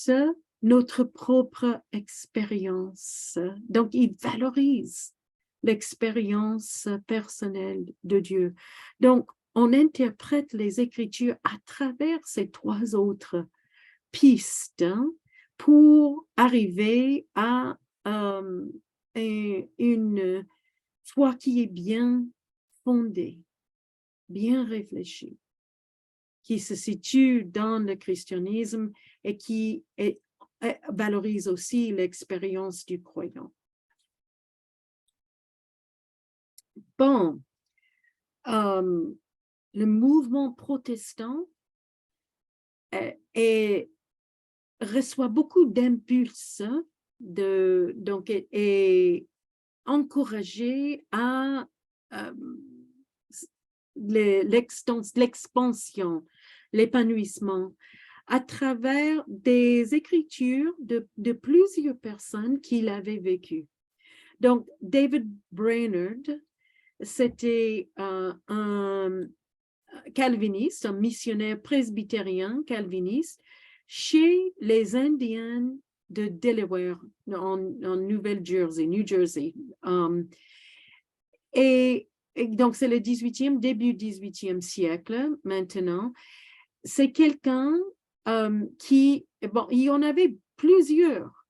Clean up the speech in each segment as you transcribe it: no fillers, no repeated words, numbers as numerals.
plus notre propre expérience. Donc, il valorise l'expérience personnelle de Dieu. Donc, on interprète les Écritures à travers ces trois autres pistes pour arriver à une foi qui est bien fondée, bien réfléchie, qui se situe dans le christianisme et qui valorise aussi l'expérience du croyant. Bon, le mouvement protestant reçoit beaucoup d'impulses, donc est encouragé à l'expansion, l'épanouissement à travers des écritures de plusieurs personnes qui l'avaient vécu. Donc, David Brainerd, c'était un calviniste, un missionnaire presbytérien calviniste chez les Indiens de Delaware, en Nouvelle-Jersey, New Jersey. Et donc, c'est le début 18e siècle maintenant. C'est quelqu'un qui, bon, il y en avait plusieurs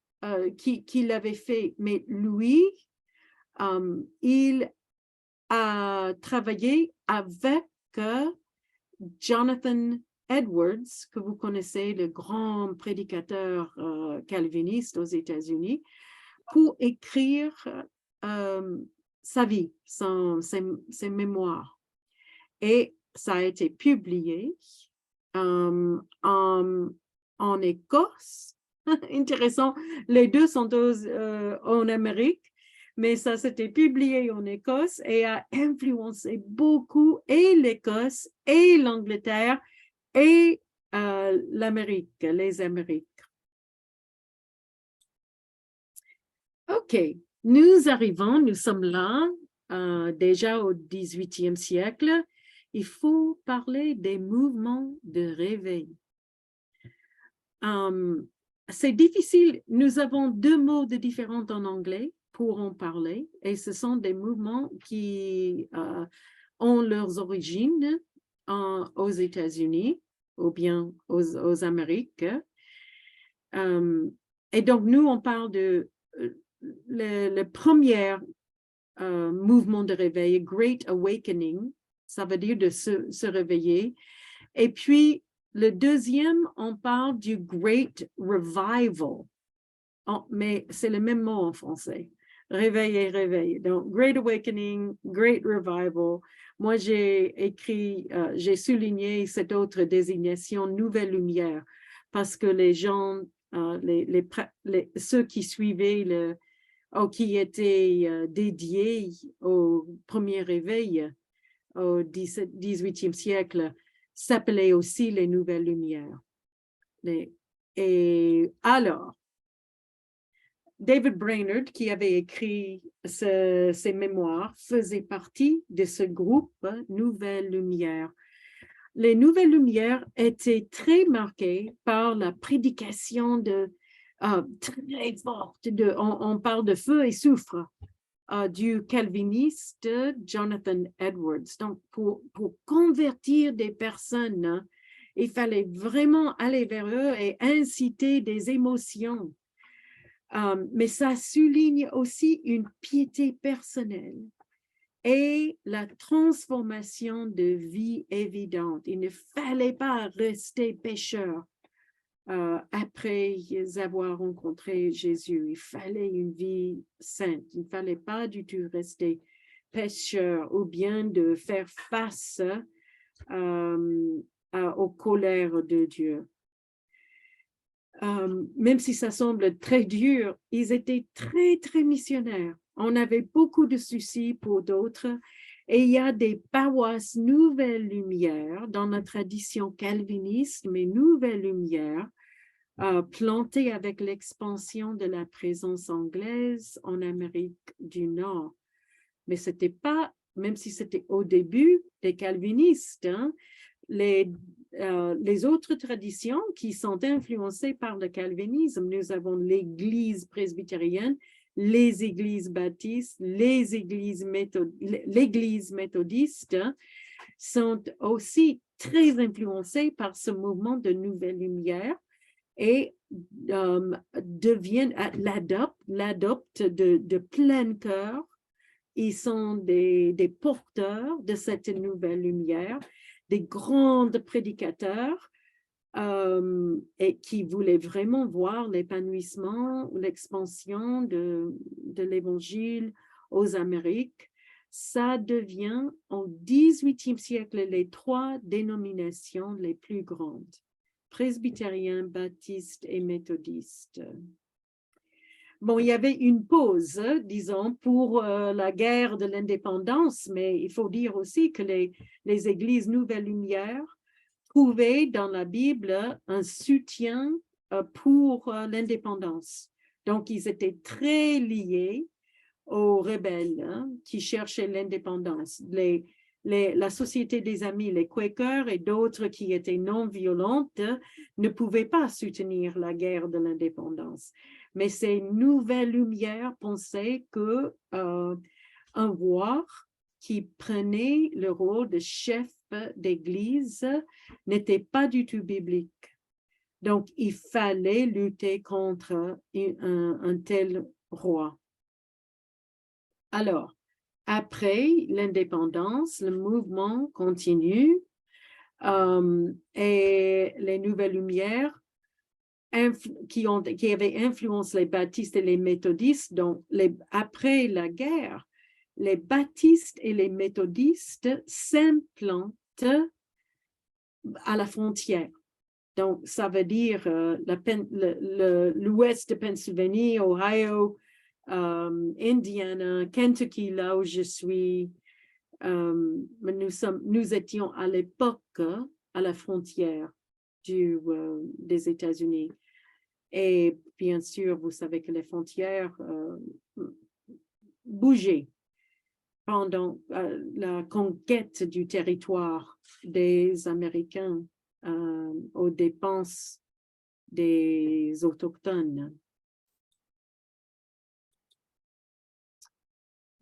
qui l'avaient fait, mais lui, il a travaillé avec Jonathan Edwards, que vous connaissez, le grand prédicateur calviniste aux États-Unis, pour écrire sa vie, ses mémoires. Et ça a été publié en Écosse. Intéressant, les deux sont en Amérique, mais ça s'était publié en Écosse et a influencé beaucoup et l'Écosse et l'Angleterre et l'Amérique, les Amériques. OK, nous sommes là déjà au 18e siècle. Il faut parler des mouvements de réveil. C'est difficile, nous avons deux mots différents en anglais pour en parler, et ce sont des mouvements qui ont leurs origines aux États-Unis ou bien aux Amériques. Et donc, nous, on parle de le premier mouvement de réveil, Great Awakening, ça veut dire de se réveiller. Et puis, le deuxième, on parle du Great Revival. Oh, mais c'est le même mot en français. Réveil et réveil. Donc, Great Awakening, Great Revival. Moi, j'ai souligné cette autre désignation, Nouvelle Lumière, parce que les gens, ceux qui suivaient qui étaient dédiés au premier réveil au 18e siècle, s'appelaient aussi les Nouvelles Lumières. Et alors, David Brainerd, qui avait écrit ses mémoires, faisait partie de ce groupe Nouvelles Lumières. Les Nouvelles Lumières étaient très marquées par la prédication très forte, on parle de feu et soufre, du calviniste Jonathan Edwards. Donc, pour convertir des personnes, il fallait vraiment aller vers eux et inciter des émotions. Mais ça souligne aussi une piété personnelle et la transformation de vie évidente. Il ne fallait pas rester pécheur après avoir rencontré Jésus. Il fallait une vie sainte. Il ne fallait pas du tout rester pécheur ou bien de faire face aux colères de Dieu. Même si ça semble très dur, ils étaient très, très missionnaires. On avait beaucoup de soucis pour d'autres. Et il y a des paroisses Nouvelles Lumières dans la tradition calviniste, mais Nouvelles Lumières, plantées avec l'expansion de la présence anglaise en Amérique du Nord. Mais c'était pas, même si c'était au début des calvinistes, les les autres traditions qui sont influencées par le calvinisme, nous avons l'Église presbytérienne, les églises baptistes, l'Église méthodiste sont aussi très influencées par ce mouvement de Nouvelle Lumière et l'adoptent de plein cœur. Ils sont des porteurs de cette nouvelle lumière, des grands prédicateurs et qui voulaient vraiment voir l'épanouissement, l'expansion de l'Évangile aux Amériques. Ça devient au 18e siècle les trois dénominations les plus grandes, presbytériens, baptistes et méthodistes. Bon, il y avait une pause, disons, pour la guerre de l'indépendance, mais il faut dire aussi que les églises Nouvelle Lumière trouvaient dans la Bible un soutien pour l'indépendance. Donc, ils étaient très liés aux rebelles qui cherchaient l'indépendance. La Société des Amis, les Quakers et d'autres qui étaient non violentes ne pouvaient pas soutenir la guerre de l'indépendance. Mais ces nouvelles lumières pensaient que un roi qui prenait le rôle de chef d'église n'était pas du tout biblique. Donc, il fallait lutter contre un tel roi. Alors, après l'indépendance, le mouvement continue et les Nouvelles Lumières qui avaient influencé les baptistes et les méthodistes, donc après la guerre, les baptistes et les méthodistes s'implantent à la frontière. Donc, ça veut dire l'ouest de Pennsylvanie, Ohio, Indiana, Kentucky, là où je suis. Nous étions à l'époque à la frontière des États-Unis. Et bien sûr, vous savez que les frontières bougeaient pendant la conquête du territoire des Américains aux dépenses des Autochtones.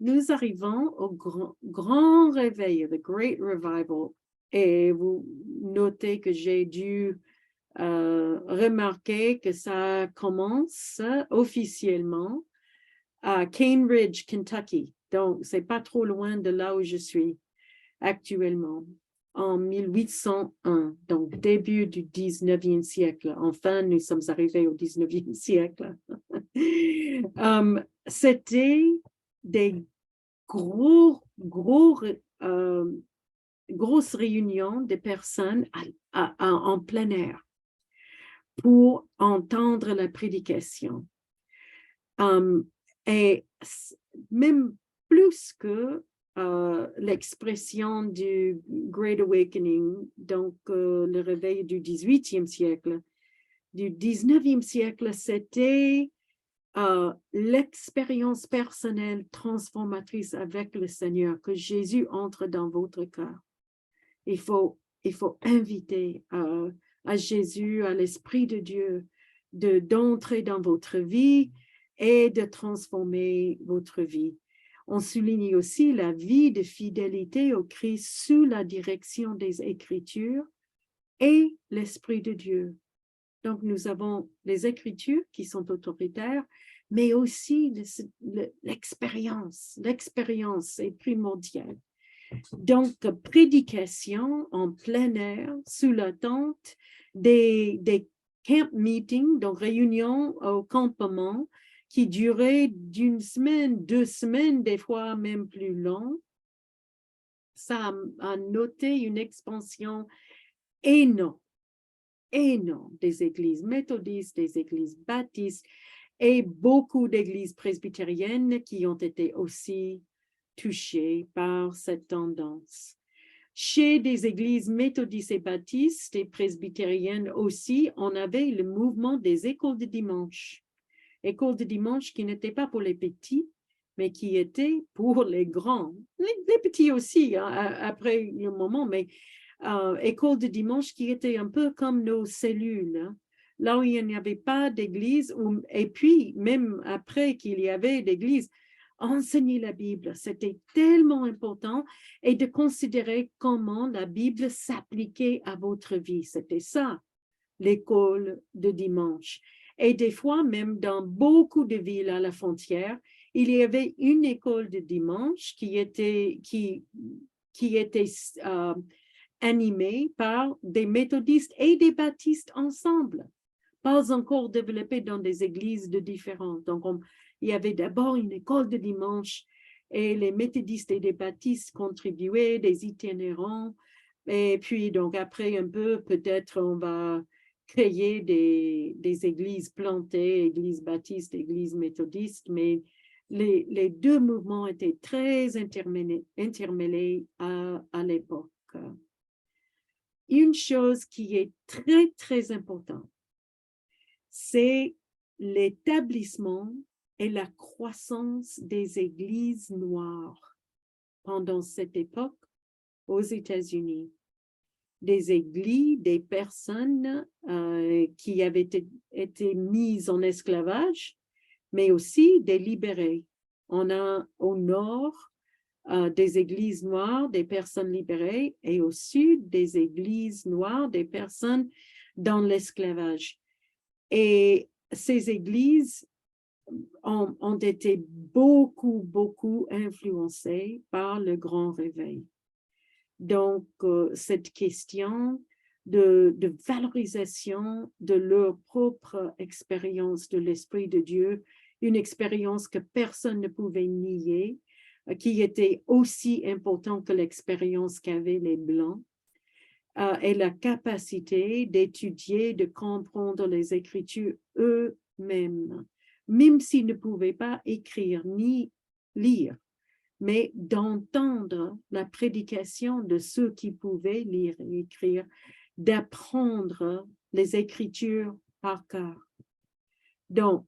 Nous arrivons au grand réveil, the Great Revival, et vous notez que j'ai dû remarquer que ça commence officiellement à Cane Ridge, Kentucky. Donc, c'est pas trop loin de là où je suis actuellement, en 1801, donc début du 19e siècle. Enfin, nous sommes arrivés au 19e siècle. C'était des grosses réunions de personnes en plein air pour entendre la prédication. Et même plus que l'expression du Great Awakening, donc le réveil du 18e siècle, du 19e siècle, c'était l'expérience personnelle transformatrice avec le Seigneur, que Jésus entre dans votre cœur. Il faut inviter à Jésus, à l'Esprit de Dieu, d'entrer dans votre vie et de transformer votre vie. On souligne aussi la vie de fidélité au Christ sous la direction des Écritures et l'Esprit de Dieu. Donc, nous avons les Écritures qui sont autoritaires, mais aussi l'expérience. L'expérience est primordiale. Donc, prédication en plein air, sous la tente, des camp meetings, donc réunions au campement, qui duraient d'une semaine, 2 semaines, des fois même plus long. Ça a noté une expansion énorme des églises méthodistes, des églises baptistes et beaucoup d'églises presbytériennes qui ont été aussi touchées par cette tendance. Chez des églises méthodistes et baptistes et presbytériennes aussi, on avait le mouvement des écoles de dimanche. Écoles de dimanche qui n'étaient pas pour les petits, mais qui étaient pour les grands. Les petits aussi, hein, après le moment, mais école de dimanche qui était un peu comme nos cellules, hein, là où il n'y avait pas d'église, et puis même après qu'il y avait d'église, enseigner la Bible, c'était tellement important et de considérer comment la Bible s'appliquait à votre vie. C'était ça, l'école de dimanche. Et des fois, même dans beaucoup de villes à la frontière, il y avait une école de dimanche qui était animée par des méthodistes et des baptistes ensemble, pas encore développés dans des églises de différentes. Donc, il y avait d'abord une école de dimanche et les méthodistes et les baptistes contribuaient, des itinérants. Et puis, donc, après un peu, peut-être on va créer des églises plantées, églises baptistes, églises méthodistes, mais les deux mouvements étaient très intermêlés à l'époque. Une chose qui est très, très importante, c'est l'établissement et la croissance des églises noires pendant cette époque aux États-Unis. Des églises, des personnes qui avaient été mises en esclavage, mais aussi des libérés. On a au nord des églises noires, des personnes libérées, et au sud, des églises noires, des personnes dans l'esclavage. Et ces églises ont été beaucoup influencées par le grand réveil. Donc, cette question de valorisation de leur propre expérience de l'Esprit de Dieu, une expérience que personne ne pouvait nier, qui était aussi importante que l'expérience qu'avaient les Blancs, et la capacité d'étudier, de comprendre les Écritures eux-mêmes, même s'ils ne pouvaient pas écrire ni lire, mais d'entendre la prédication de ceux qui pouvaient lire et écrire, d'apprendre les Écritures par cœur. Donc,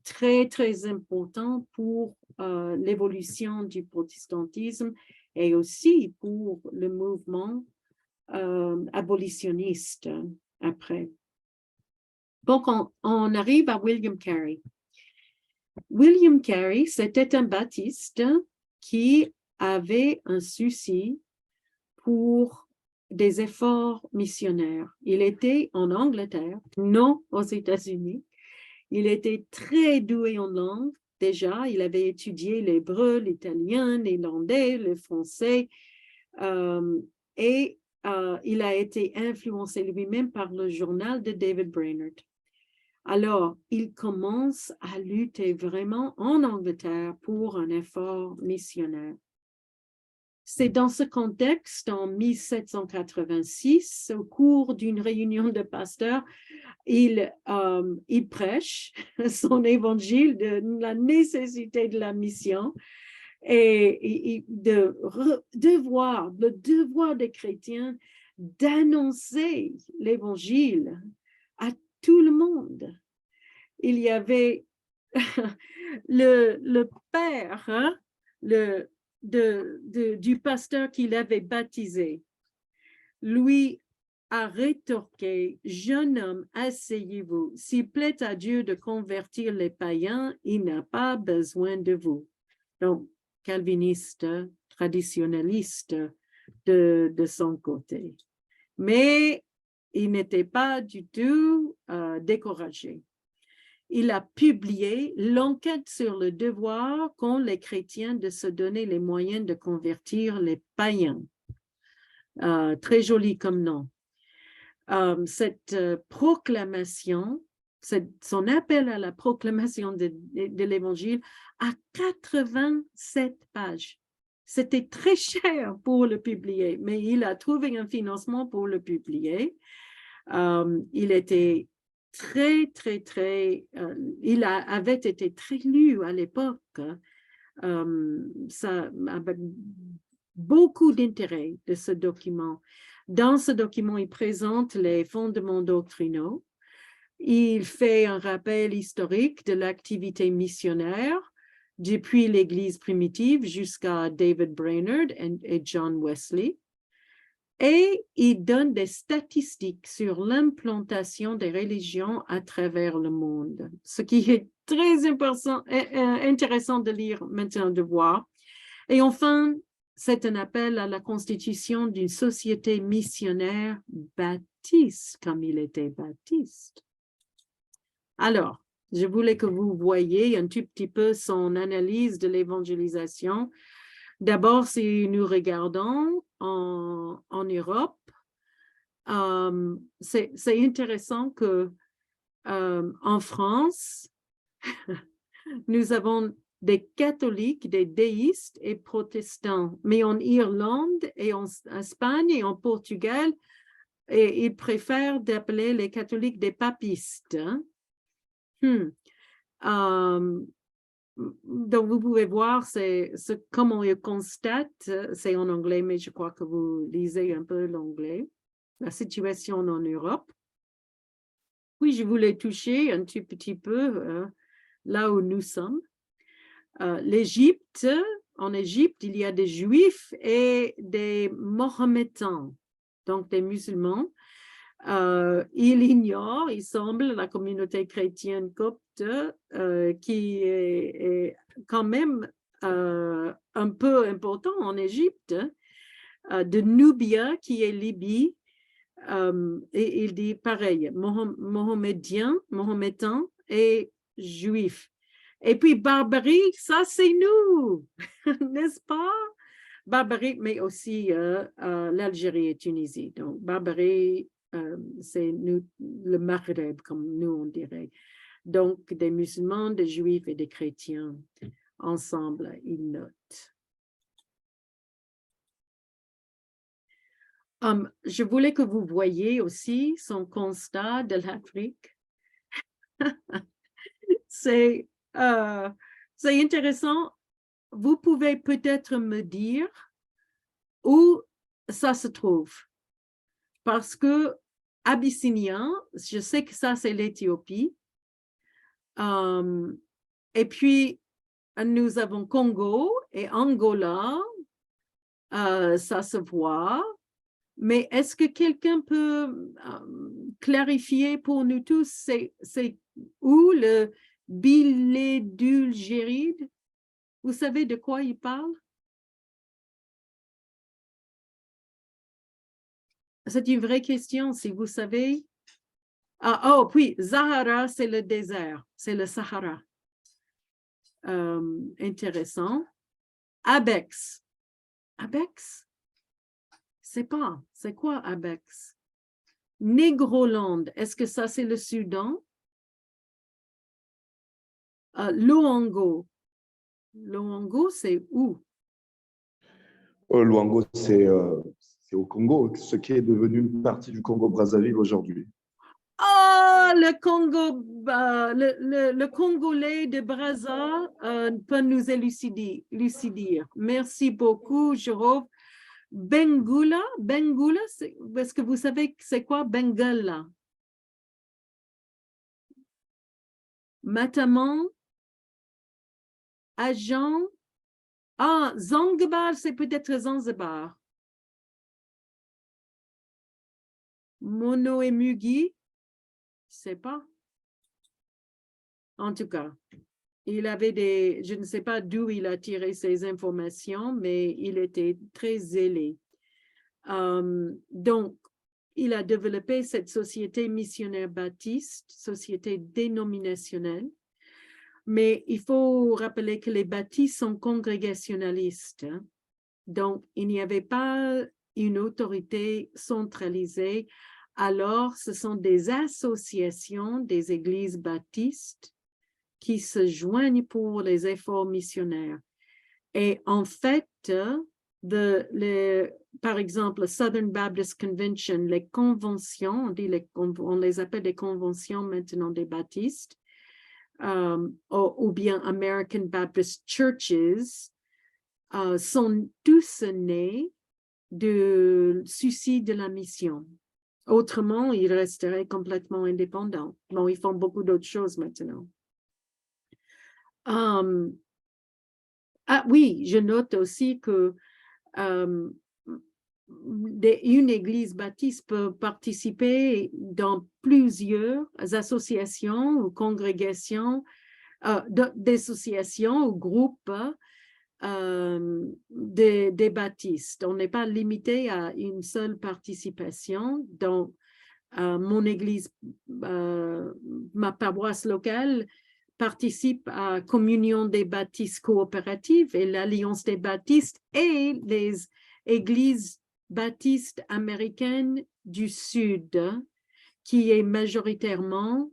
très, très important pour l'évolution du protestantisme et aussi pour le mouvement abolitionniste après. Donc, on arrive à William Carey. William Carey, c'était un baptiste qui avait un souci pour des efforts missionnaires. Il était en Angleterre, non aux États-Unis. Il était très doué en langue. Déjà, il avait étudié l'hébreu, l'italien, l'irlandais, le français, et il a été influencé lui-même par le journal de David Brainerd. Alors, il commence à lutter vraiment en Angleterre pour un effort missionnaire. C'est dans ce contexte, en 1786, au cours d'une réunion de pasteurs, il prêche son évangile de la nécessité de la mission et le devoir des chrétiens d'annoncer l'évangile à tout le monde. Il y avait le père du pasteur qui l'avait baptisé. Lui a rétorqué, « Jeune homme, asseyez-vous. S'il plaît à Dieu de convertir les païens, il n'a pas besoin de vous. » Donc, calviniste, traditionnaliste de son côté. Mais il n'était pas du tout découragé. Il a publié l'enquête sur le devoir qu'ont les chrétiens de se donner les moyens de convertir les païens. Très joli comme nom. Cette proclamation, son appel à la proclamation de l'Évangile a 87 pages. C'était très cher pour le publier, mais il a trouvé un financement pour le publier. Il était il avait été très lu à l'époque. Ça avait beaucoup d'intérêt de ce document. Dans ce document, il présente les fondements doctrinaux. Il fait un rappel historique de l'activité missionnaire depuis l'Église primitive jusqu'à David Brainerd et John Wesley. Et il donne des statistiques sur l'implantation des religions à travers le monde, ce qui est très intéressant de lire maintenant, de voir. Et enfin, c'est un appel à la constitution d'une société missionnaire baptiste, comme il était baptiste. Alors, je voulais que vous voyiez un tout petit peu son analyse de l'évangélisation. D'abord, si nous regardons en Europe, c'est intéressant que en France, nous avons des catholiques, des déistes et protestants. Mais en Irlande et en Espagne et en Portugal, ils préfèrent d'appeler les catholiques des papistes. Hein? Donc, vous pouvez voir comment ils constatent, c'est en anglais, mais je crois que vous lisez un peu l'anglais, la situation en Europe. Oui, je voulais toucher un tout petit peu là où nous sommes. L'Égypte, en Égypte, il y a des Juifs et des Mohammedans, donc des musulmans. Il ignore, il semble, la communauté chrétienne copte qui est quand même un peu important en Égypte, de Nubia qui est Libye, et il dit pareil, mohammédien et juif. Et puis Barbarie, ça c'est nous, n'est-ce pas? Barbarie, mais aussi l'Algérie et Tunisie. Donc Barbarie, c'est nous, le Maghreb, comme nous on dirait. Donc des musulmans, des juifs et des chrétiens ensemble, ils notent. Je voulais que vous voyiez aussi son constat de l'Afrique. C'est intéressant. Vous pouvez peut-être me dire où ça se trouve. Parce que abyssinien, je sais que ça, c'est l'Éthiopie. Et puis, nous avons Congo et Angola. Ça se voit. Mais est-ce que quelqu'un peut clarifier pour nous tous, c'est où le bilédulgéride? Vous savez de quoi il parle? C'est une vraie question, si vous savez. Oh, puis, Sahara, c'est le désert, c'est le Sahara. Intéressant. Abex. Abex? C'est quoi Abex? Négroland, est-ce que ça c'est le Soudan? Luango. Luango, c'est où? Luango, c'est au Congo, ce qui est devenu une partie du Congo-Brazzaville aujourd'hui. Oh, le Congo, le Congolais de Brazza peut nous élucider. Merci beaucoup, Jérôme. Bengula, est-ce que vous savez c'est quoi Bengala? Mataman, Agent. Ah, Zanzibar, c'est peut-être Zanzibar. Mono et Mugi, je sais pas. En tout cas, il avait je ne sais pas d'où il a tiré ces informations, mais il était très zélé. Donc, il a développé cette société missionnaire baptiste, société dénominationnelle, mais il faut rappeler que les baptistes sont congrégationalistes. Hein? Donc, il n'y avait pas une autorité centralisée. Alors, ce sont des associations des églises baptistes qui se joignent pour les efforts missionnaires. Et en fait, par exemple, Southern Baptist Convention, les conventions, on les appelle des conventions maintenant des baptistes, ou bien American Baptist Churches, sont tous nés du souci de la mission. Autrement, ils resteraient complètement indépendants. Bon, ils font beaucoup d'autres choses maintenant. Ah oui, je note aussi que une église baptiste peut participer dans plusieurs associations ou congrégations, d'associations ou groupes des baptistes. On n'est pas limité à une seule participation. Dans mon église, ma paroisse locale participe à Communion des baptistes coopératives et l'Alliance des baptistes et les églises baptistes américaines du Sud, qui est majoritairement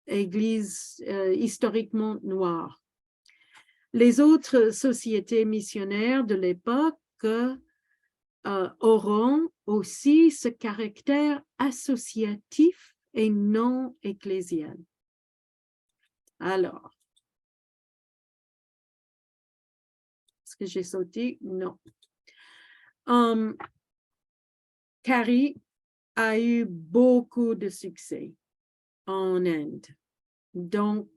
église historiquement noire. Les autres sociétés missionnaires de l'époque auront aussi ce caractère associatif et non ecclésial. Alors, est-ce que j'ai sauté? Non. Carey a eu beaucoup de succès en Inde. Donc,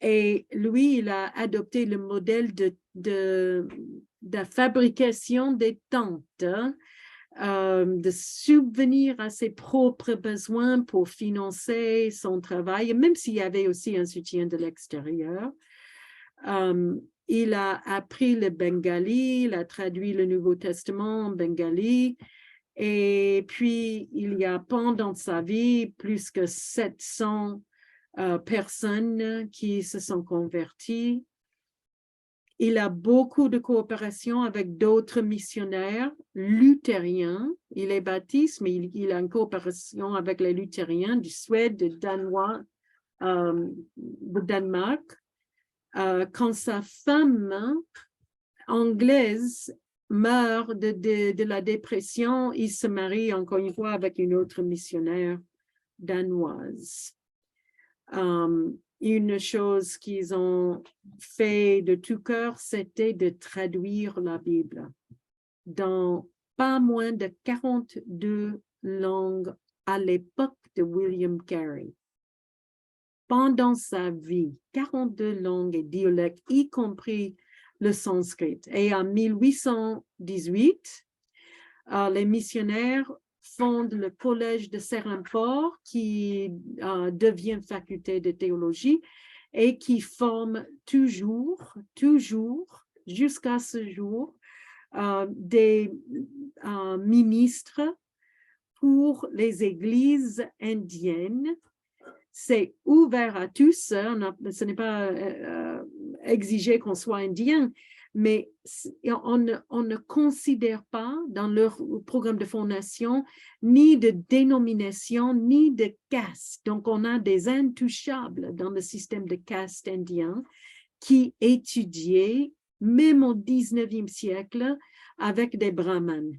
et lui, il a adopté le modèle de fabrication des tentes, de subvenir à ses propres besoins pour financer son travail, même s'il y avait aussi un soutien de l'extérieur. Il a appris le bengali, il a traduit le Nouveau Testament en bengali, et puis il y a pendant sa vie plus que 700 personnes qui se sont converties. Il a beaucoup de coopération avec d'autres missionnaires luthériens. Il est baptiste, mais il a une coopération avec les luthériens du Suède, du Danemark. Quand sa femme anglaise meurt de la dépression, il se marie encore une fois avec une autre missionnaire danoise. Une chose qu'ils ont fait de tout cœur, c'était de traduire la Bible dans pas moins de 42 langues à l'époque de William Carey. Pendant sa vie, 42 langues et dialectes, y compris le sanskrit. Et en 1818, les missionnaires fondent le collège de Serampore qui devient faculté de théologie et qui forme toujours, jusqu'à ce jour, des ministres pour les églises indiennes. C'est ouvert à tous, ce n'est pas exigé qu'on soit indien, mais on ne considère pas dans leur programme de fondation ni de dénomination, ni de caste. Donc, on a des intouchables dans le système de caste indien qui étudiaient, même au 19e siècle, avec des brahmanes.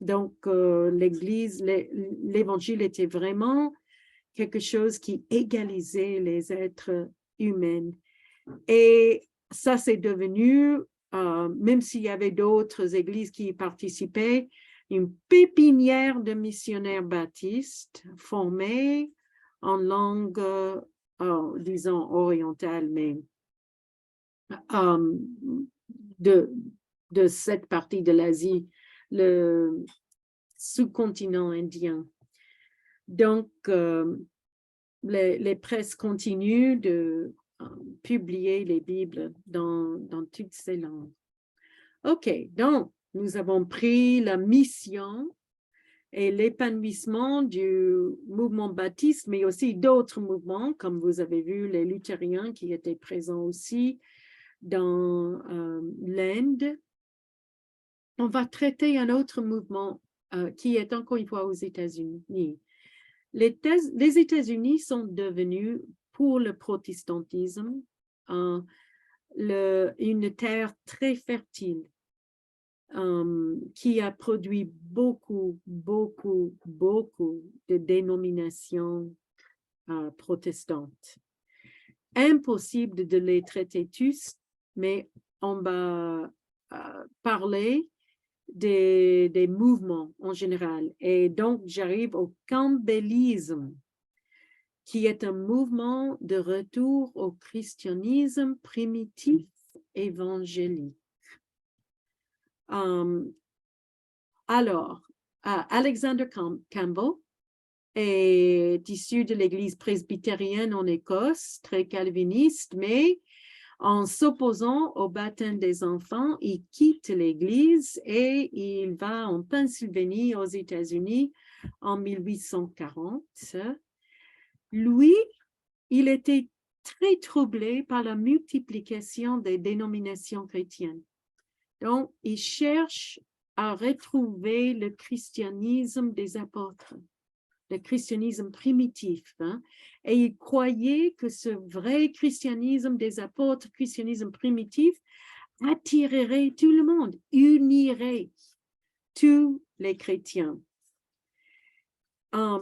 Donc, l'évangile était vraiment quelque chose qui égalisait les êtres humains. Et ça, c'est devenu, même s'il y avait d'autres églises qui y participaient, une pépinière de missionnaires baptistes formés en langue, disons, orientale, mais de cette partie de l'Asie, le sous-continent indien. Donc, les presses continuent de publier les Bibles dans toutes ces langues. OK, donc, nous avons pris la mission et l'épanouissement du mouvement baptiste, mais aussi d'autres mouvements, comme vous avez vu, les luthériens qui étaient présents aussi dans l'Inde. On va traiter un autre mouvement qui est encore une fois aux États-Unis. Les États-Unis sont devenus, pour le protestantisme, une terre très fertile qui a produit beaucoup de dénominations protestantes. Impossible de les traiter tous, mais on va parler des mouvements en général. Et donc, j'arrive au campbellisme, qui est un mouvement de retour au christianisme primitif évangélique. Alors, Alexander Campbell est issu de l'Église presbytérienne en Écosse, très calviniste, mais en s'opposant au baptême des enfants, il quitte l'Église et il va en Pennsylvanie, aux États-Unis, en 1840. Lui, il était très troublé par la multiplication des dénominations chrétiennes. Donc, il cherche à retrouver le christianisme des apôtres, le christianisme primitif. Et il croyait que ce vrai christianisme des apôtres, christianisme primitif, attirerait tout le monde, unirait tous les chrétiens.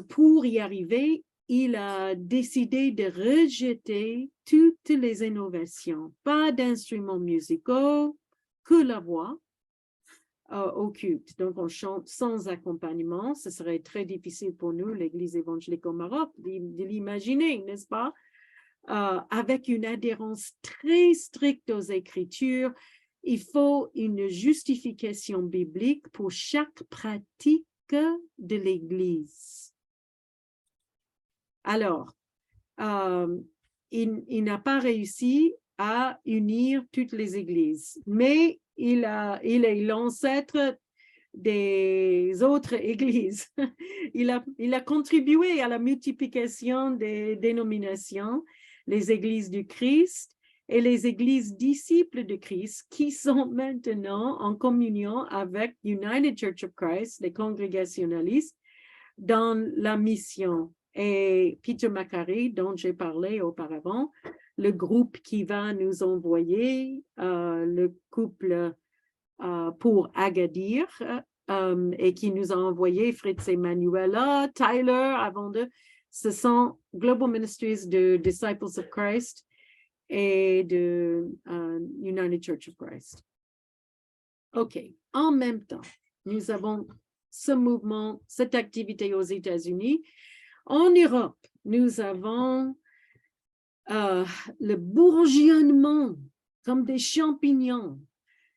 Pour y arriver, il a décidé de rejeter toutes les innovations, pas d'instruments musicaux, que la voix au culte. Donc, on chante sans accompagnement. Ce serait très difficile pour nous, l'Église évangélique au Maroc, de l'imaginer, n'est-ce pas? Avec une adhérence très stricte aux Écritures, il faut une justification biblique pour chaque pratique de l'Église. Alors, il n'a pas réussi à unir toutes les églises, mais il est l'ancêtre des autres églises. Il a contribué à la multiplication des dénominations, les églises du Christ et les églises disciples de Christ qui sont maintenant en communion avec United Church of Christ, les congrégationalistes, dans la mission. Et Peter McCarry, dont j'ai parlé auparavant, le groupe qui va nous envoyer le couple pour Agadir et qui nous a envoyé Fritz et Manuela, Tyler, avant d'eux, ce sont Global Ministries de Disciples of Christ et de United Church of Christ. OK. En même temps, nous avons ce mouvement, cette activité aux États-Unis. En Europe, nous avons le bourgeonnement comme des champignons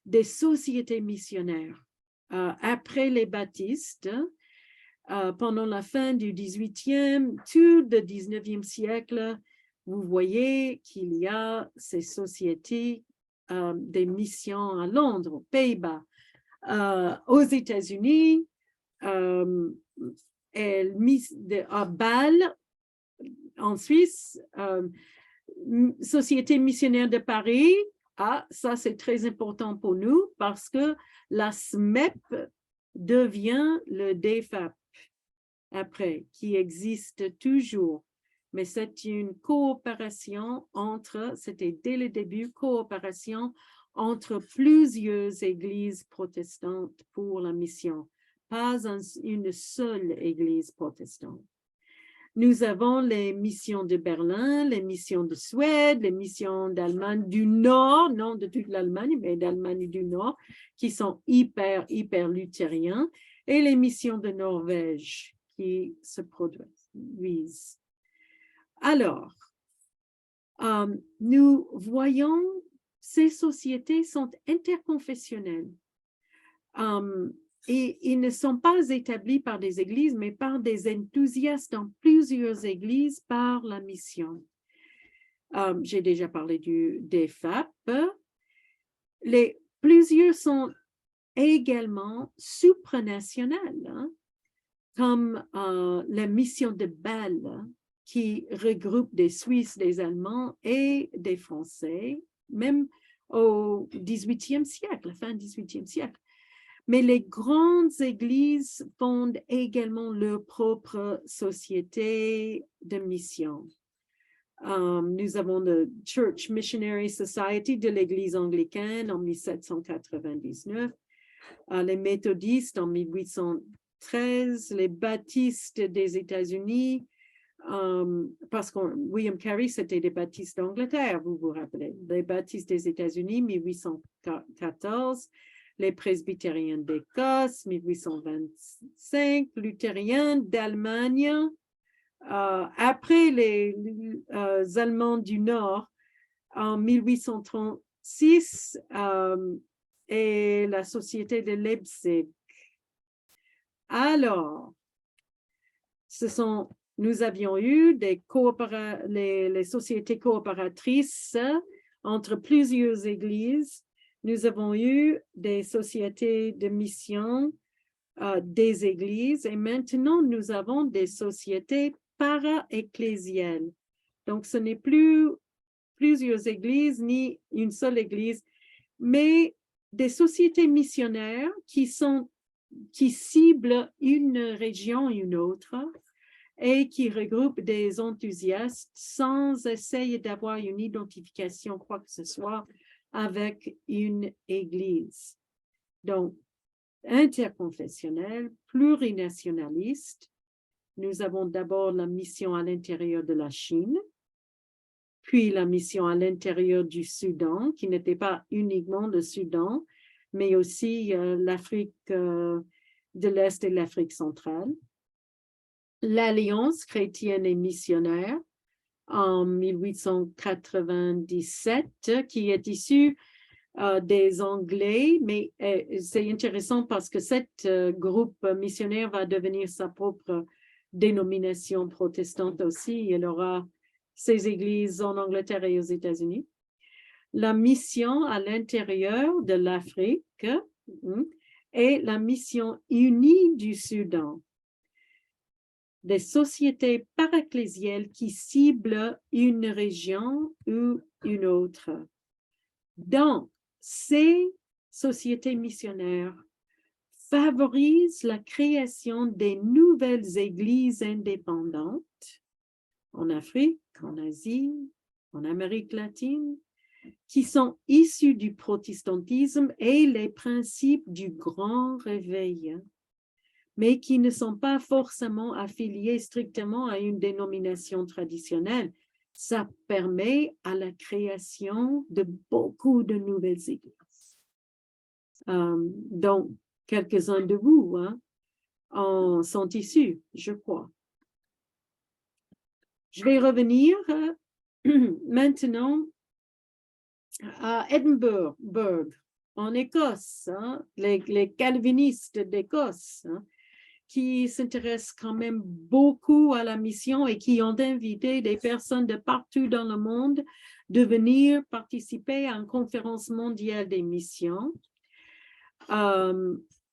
des sociétés missionnaires. Après les baptistes, pendant la fin du 18e, tout le 19e siècle, vous voyez qu'il y a ces sociétés des missions à Londres, aux Pays-Bas, aux États-Unis, à Bâle, en Suisse, Société missionnaire de Paris. Ça c'est très important pour nous parce que la SMEP devient le DFAP après, qui existe toujours. Mais c'est une coopération c'était dès le début, coopération entre plusieurs églises protestantes pour la mission, pas une seule église protestante. Nous avons les missions de Berlin, les missions de Suède, les missions d'Allemagne du Nord, non de toute l'Allemagne, mais d'Allemagne du Nord, qui sont hyper luthériens, et les missions de Norvège qui se produisent. Alors, nous voyons ces sociétés sont interconfessionnelles. Et ils ne sont pas établis par des églises, mais par des enthousiastes dans plusieurs églises par la mission. J'ai déjà parlé des FAP. Plusieurs sont également supranationales, comme la mission de Bâle, qui regroupe des Suisses, des Allemands et des Français, même au 18e siècle, fin 18e siècle. Mais les grandes églises fondent également leur propre société de mission. Nous avons le Church Missionary Society de l'Église anglicane en 1799, les méthodistes en 1813, les baptistes des États-Unis, parce que William Carey, c'était des baptistes d'Angleterre, vous vous rappelez, les baptistes des États-Unis, 1814, les presbytériens d'Écosse, 1825, luthériens d'Allemagne. Après les Allemands du Nord, en 1836, et la Société de Leipzig. Alors, nous avions eu les sociétés coopératrices entre plusieurs églises. Nous avons eu des sociétés de mission des églises et maintenant nous avons des sociétés para-ecclésiales. Donc, ce n'est plus plusieurs églises ni une seule église, mais des sociétés missionnaires qui ciblent une région ou une autre et qui regroupent des enthousiastes sans essayer d'avoir une identification, quoi que ce soit, avec une église. Donc, interconfessionnel, plurinationaliste. Nous avons d'abord la mission à l'intérieur de la Chine, puis la mission à l'intérieur du Soudan, qui n'était pas uniquement le Soudan, mais aussi l'Afrique de l'Est et l'Afrique centrale. L'Alliance chrétienne et missionnaire en 1897, qui est issue des Anglais, mais c'est intéressant parce que cet groupe missionnaire va devenir sa propre dénomination protestante aussi. Il aura ses églises en Angleterre et aux États-Unis. La mission à l'intérieur de l'Afrique et la mission unie du Soudan. Des sociétés para-ecclésiales qui ciblent une région ou une autre. Donc, ces sociétés missionnaires favorisent la création des nouvelles églises indépendantes en Afrique, en Asie, en Amérique latine, qui sont issues du protestantisme et les principes du grand réveil, mais qui ne sont pas forcément affiliées strictement à une dénomination traditionnelle. Ça permet à la création de beaucoup de nouvelles églises. Donc, quelques-uns de vous en sont issus, je crois. Je vais revenir maintenant à Edinburgh, en Écosse, les calvinistes d'Écosse, qui s'intéressent quand même beaucoup à la mission et qui ont invité des personnes de partout dans le monde de venir participer à une conférence mondiale des missions.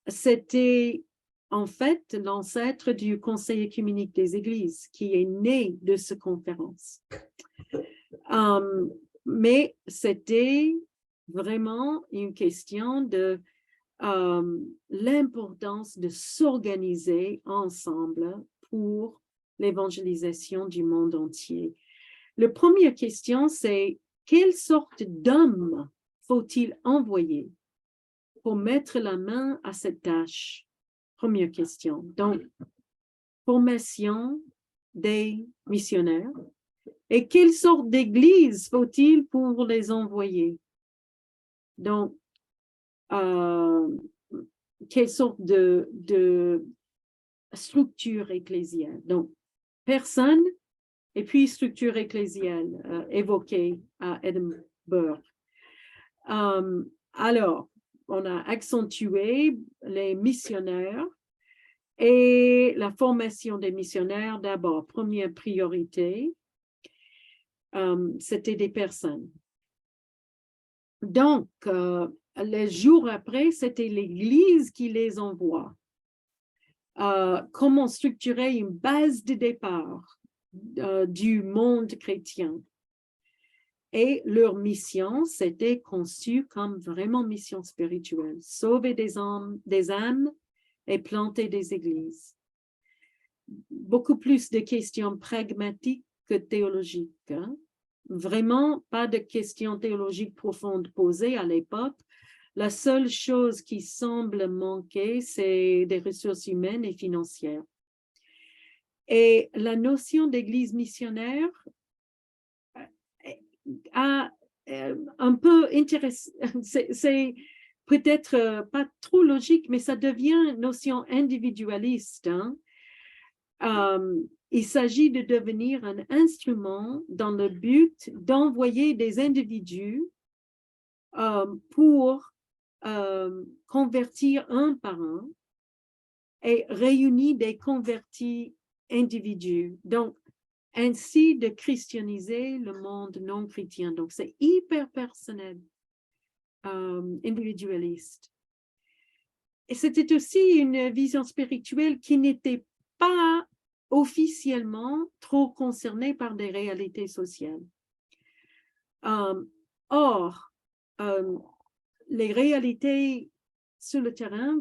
C'était en fait l'ancêtre du Conseil œcuménique des Églises qui est né de cette conférence. Mais c'était vraiment une question de l'importance de s'organiser ensemble pour l'évangélisation du monde entier. La première question, c'est quelle sorte d'homme faut-il envoyer pour mettre la main à cette tâche? Première question. Donc, formation des missionnaires. Et quelle sorte d'église faut-il pour les envoyer? Donc, quelle sorte de structure ecclésiale? Donc, personne et puis structure ecclésiale évoquée à Edinburgh. Alors, on a accentué les missionnaires et la formation des missionnaires d'abord. Première priorité, c'était des personnes. Donc, les jours après, c'était l'Église qui les envoie. Comment structurer une base de départ du monde chrétien. Et leur mission, c'était conçu comme vraiment mission spirituelle. Sauver des âmes et planter des églises. Beaucoup plus de questions pragmatiques que théologiques. Vraiment pas de questions théologiques profondes posées à l'époque. La seule chose qui semble manquer, c'est des ressources humaines et financières. Et la notion d'église missionnaire a un peu intéressant, c'est peut-être pas trop logique, mais ça devient une notion individualiste. Il s'agit de devenir un instrument dans le but d'envoyer des individus pour convertir un par un et réunit des convertis individus. Donc, ainsi de christianiser le monde non chrétien. Donc, c'est hyper personnel, individualiste. Et c'était aussi une vision spirituelle qui n'était pas officiellement trop concernée par des réalités sociales. Or, les réalités sur le terrain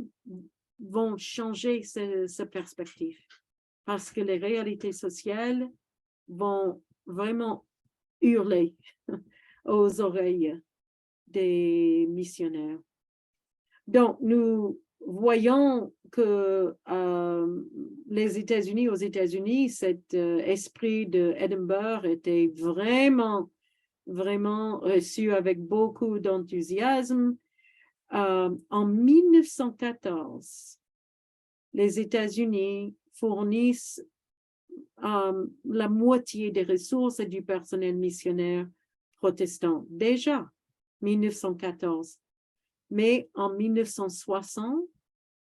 vont changer cette perspective parce que les réalités sociales vont vraiment hurler aux oreilles des missionnaires. Donc, nous voyons que aux États-Unis, cet esprit de Edinburgh était vraiment reçu avec beaucoup d'enthousiasme. En 1914, les États-Unis fournissent la moitié des ressources du personnel missionnaire protestant. Déjà, 1914. Mais en 1960,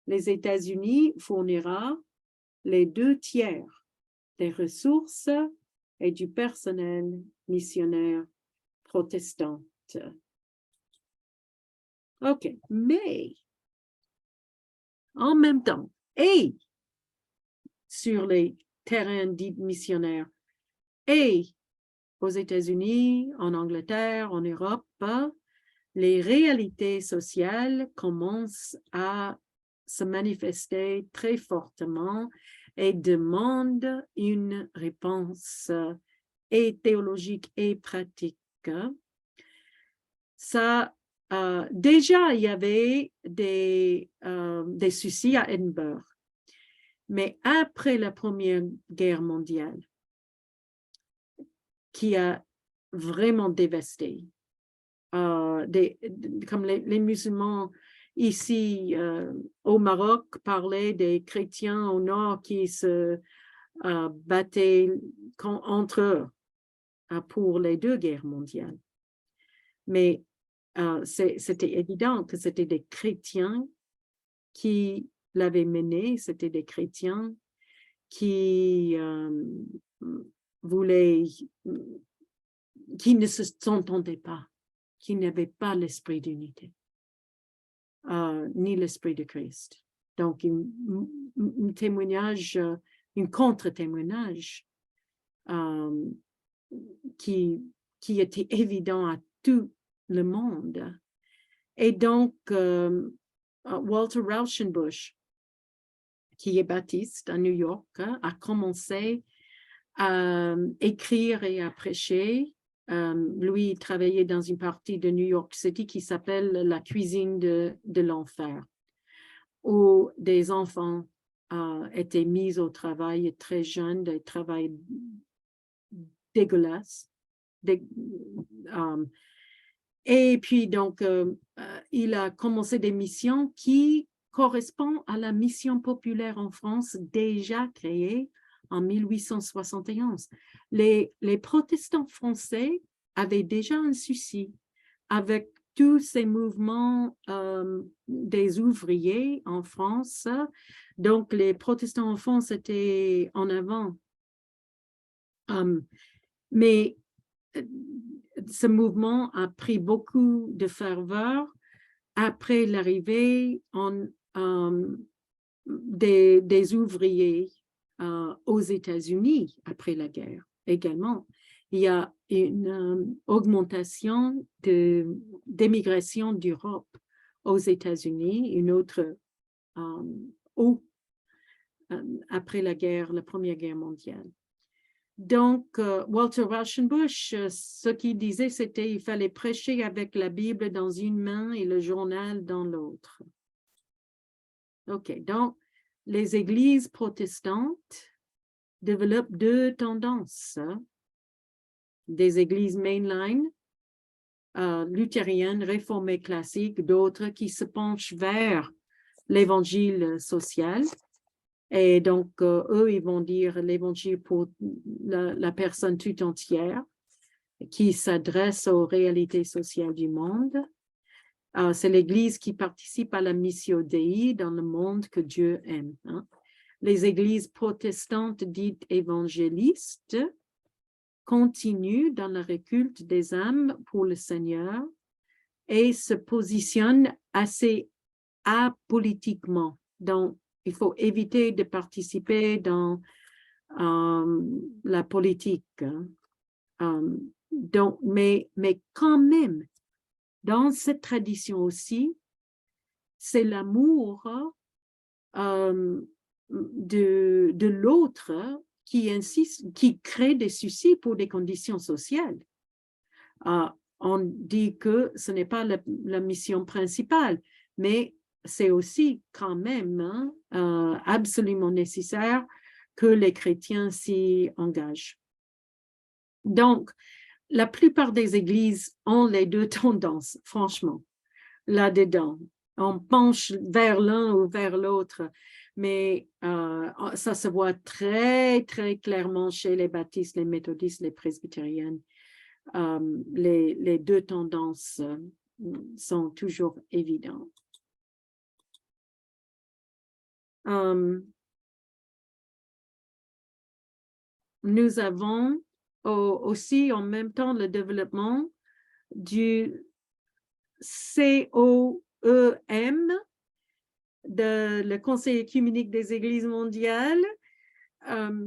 les États-Unis fournira les 2/3 des ressources et du personnel missionnaire protestant. OK, mais en même temps, et sur les terrains dits missionnaires, et aux États-Unis, en Angleterre, en Europe, les réalités sociales commencent à se manifester très fortement et demandent une réponse et théologique et pratique. Ça, déjà, il y avait des soucis à Edinburgh, mais après la Première Guerre mondiale, qui a vraiment dévasté, comme les musulmans ici au Maroc parlaient des chrétiens au nord qui se battaient entre eux pour les 2 guerres mondiales. Mais c'était évident que c'était des chrétiens qui l'avaient mené, c'était des chrétiens qui qui ne s'entendaient pas, qui n'avaient pas l'esprit d'unité, ni l'esprit de Christ. Donc, un témoignage, un contre-témoignage qui était évident à tout le monde. Et donc, Walter Rauschenbusch, qui est baptiste à New York, a commencé à écrire et à prêcher. Lui, il travaillait dans une partie de New York City qui s'appelle la cuisine de l'enfer, où des enfants étaient mis au travail très jeunes, des travails dégueulasses. Et puis, donc, il a commencé des missions qui correspondent à la mission populaire en France déjà créée en 1871. Les protestants français avaient déjà un souci avec tous ces mouvements des ouvriers en France. Donc, les protestants en France étaient en avant. Mais ce mouvement a pris beaucoup de ferveur après l'arrivée des ouvriers aux États-Unis après la guerre également. Il y a une augmentation d'émigration d'Europe aux États-Unis, une autre après la guerre, la Première Guerre mondiale. Donc, Walter Rauschenbusch, ce qu'il disait, c'était qu'il fallait prêcher avec la Bible dans une main et le journal dans l'autre. OK, donc, les églises protestantes développent 2 tendances. Des églises mainline, luthériennes, réformées classiques, d'autres qui se penchent vers l'évangile social. Et donc, eux, ils vont dire l'évangile pour la personne tout entière qui s'adresse aux réalités sociales du monde. C'est l'Église qui participe à la Missio Dei dans le monde que Dieu aime. Hein. Les églises protestantes dites évangélistes continuent dans le réculte des âmes pour le Seigneur et se positionnent assez apolitiquement. Donc, il faut éviter de participer dans la politique. Hein. Donc, mais quand même, dans cette tradition aussi, c'est l'amour de l'autre qui insiste, qui crée des soucis pour des conditions sociales. On dit que ce n'est pas la mission principale, mais c'est aussi quand même absolument nécessaire que les chrétiens s'y engagent. Donc, la plupart des églises ont les deux tendances, franchement, là-dedans. On penche vers l'un ou vers l'autre, mais ça se voit très, très clairement chez les baptistes, les méthodistes, les presbytériennes. Les deux tendances sont toujours évidentes. Nous avons aussi en même temps le développement du COEM, le Conseil œcuménique des Églises mondiales,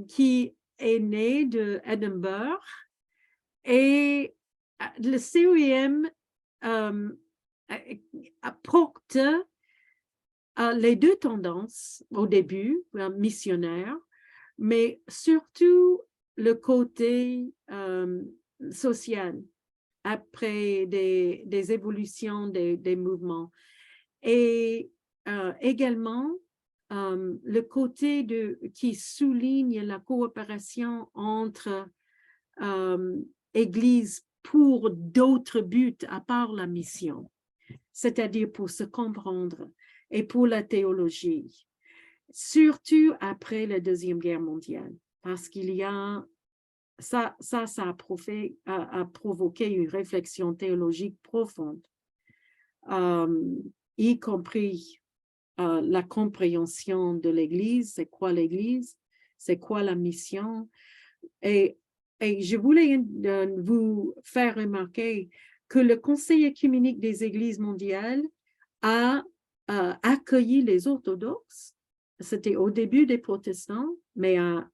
qui est né de Edinburgh. Et le COEM apporte les deux tendances au début, missionnaire, mais surtout le côté social après des évolutions des mouvements. Et également, le côté qui souligne la coopération entre Églises pour d'autres buts à part la mission, c'est-à-dire pour se comprendre et pour la théologie, surtout après la Deuxième Guerre mondiale, parce qu'il y a ça a provoqué une réflexion théologique profonde, y compris la compréhension de l'Église, c'est quoi l'Église, c'est quoi la mission. Et je voulais vous faire remarquer que le Conseil œcuménique des Églises mondiales a accueilli les orthodoxes. C'était au début des protestants, mais a